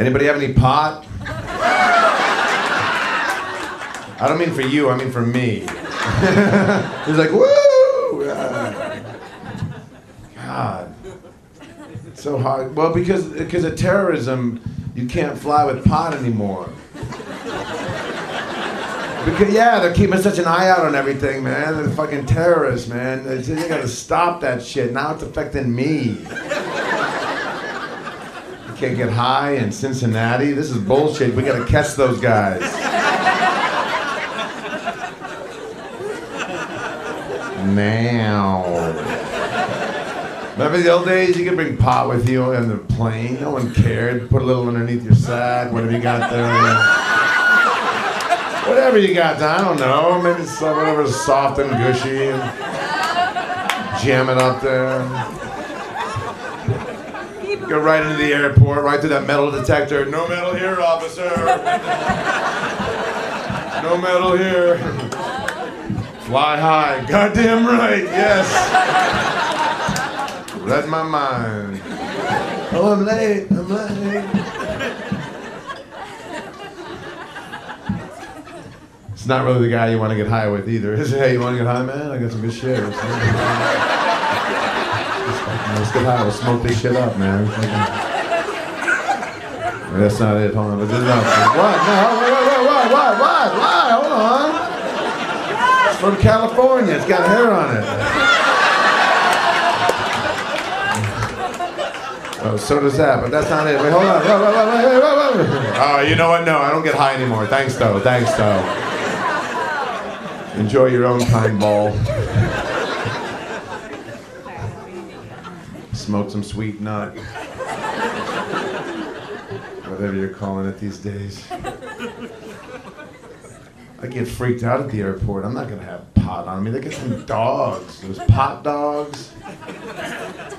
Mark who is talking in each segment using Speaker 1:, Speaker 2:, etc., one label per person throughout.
Speaker 1: Anybody have any pot? I don't mean for you, I mean for me. He's like, woo! God. It's so hard. Well, because of terrorism, you can't fly with pot anymore. Because, yeah, they're keeping such an eye out on everything, man. They're fucking terrorists, man. They gotta stop that shit. Now it's affecting me. You can't get high in Cincinnati. This is bullshit. We gotta catch those guys. Now. Remember the old days? You could bring pot with you on the plane. No one cared. Put a little underneath your sack. Whatever you got there. Whatever you got there. I don't know. Maybe it's whatever's soft and gushy. And jam it up there. Go right into the airport, right through that metal detector. No metal here, officer. No metal here. Fly high. Goddamn right. Yes. Read my mind. Oh, I'm late. I'm late. It's not really the guy you want to get high with either. Is it? Hey, you want to get high, man? I got some good shit. Let's get high. We'll smoke this shit up, man. That's not it. Hold on. What? No. What? Hold on. It's from California. It's got hair on it. Oh, so does that, but that's not it. Wait, hold on. Wait. Oh, you know what? No, I don't get high anymore. Thanks, though. Enjoy your own kind, ball. Smoke some sweet nut. Whatever you're calling it these days. I get freaked out at the airport. I'm not gonna have pot on me. They get some dogs. Those pot dogs.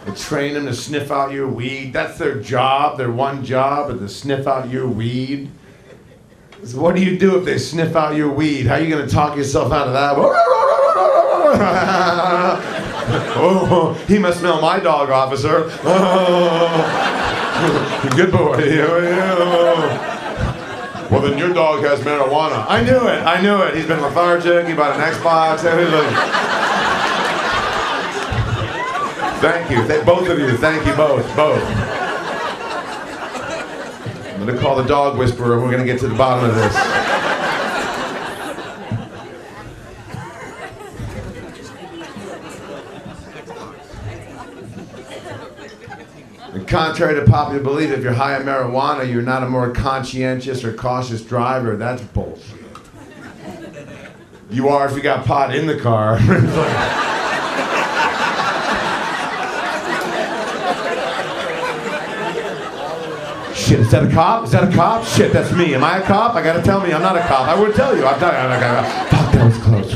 Speaker 1: They train them to sniff out your weed. That's their job. Their one job is to sniff out your weed. So what do you do if they sniff out your weed? How are you gonna talk yourself out of that? Oh, he must smell my dog, officer. Oh, good boy. Well, then your dog has marijuana. I knew it. He's been lethargic. He bought an Xbox. Thank you. Both of you. Thank you both. I'm going to call the dog whisperer. We're going to get to the bottom of this. And contrary to popular belief, if you're high on marijuana, you're not a more conscientious or cautious driver. That's bullshit. You are if you got pot in the car. Shit, is that a cop? Shit, that's me. Am I a cop? I gotta tell me I'm not a cop. I would tell you. Fuck, that was close.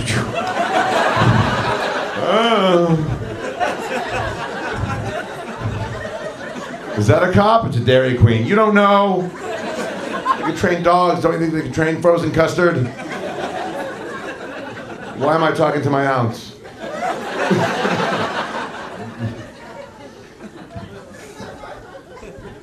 Speaker 1: Is that a cop? It's a Dairy Queen. You don't know. They can train dogs. Don't you think they can train frozen custard? Why am I talking to my ounce?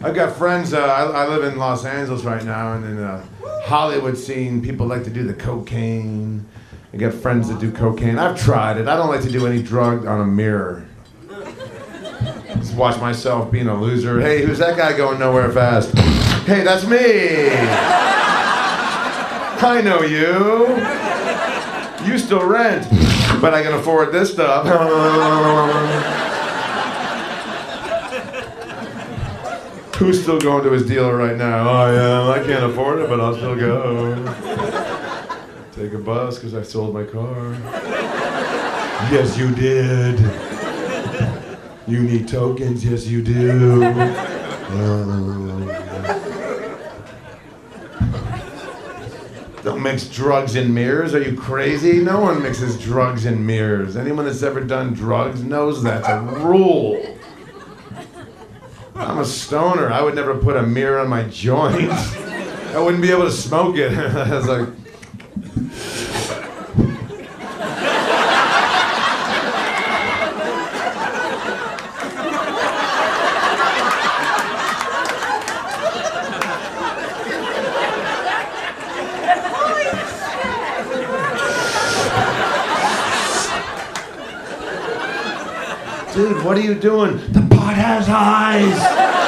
Speaker 1: I've got friends, I live in Los Angeles right now, and in the Hollywood scene, people like to do the cocaine. I got friends that do cocaine. I've tried it. I don't like to do any drug on a mirror. Just watch myself being a loser. Hey, who's that guy going nowhere fast? Hey, that's me! I know you. You still rent, but I can afford this stuff. Who's still going to his dealer right now? Oh, yeah, I can't afford it, but I'll still go. Take a bus because I sold my car. Yes, you did. You need tokens? Yes, you do. Don't mix drugs in mirrors. Are you crazy? No one mixes drugs in mirrors. Anyone that's ever done drugs knows that's a rule. I'm a stoner. I would never put a mirror on my joint. I wouldn't be able to smoke it. I was like... Dude, what are you doing? The pot has eyes.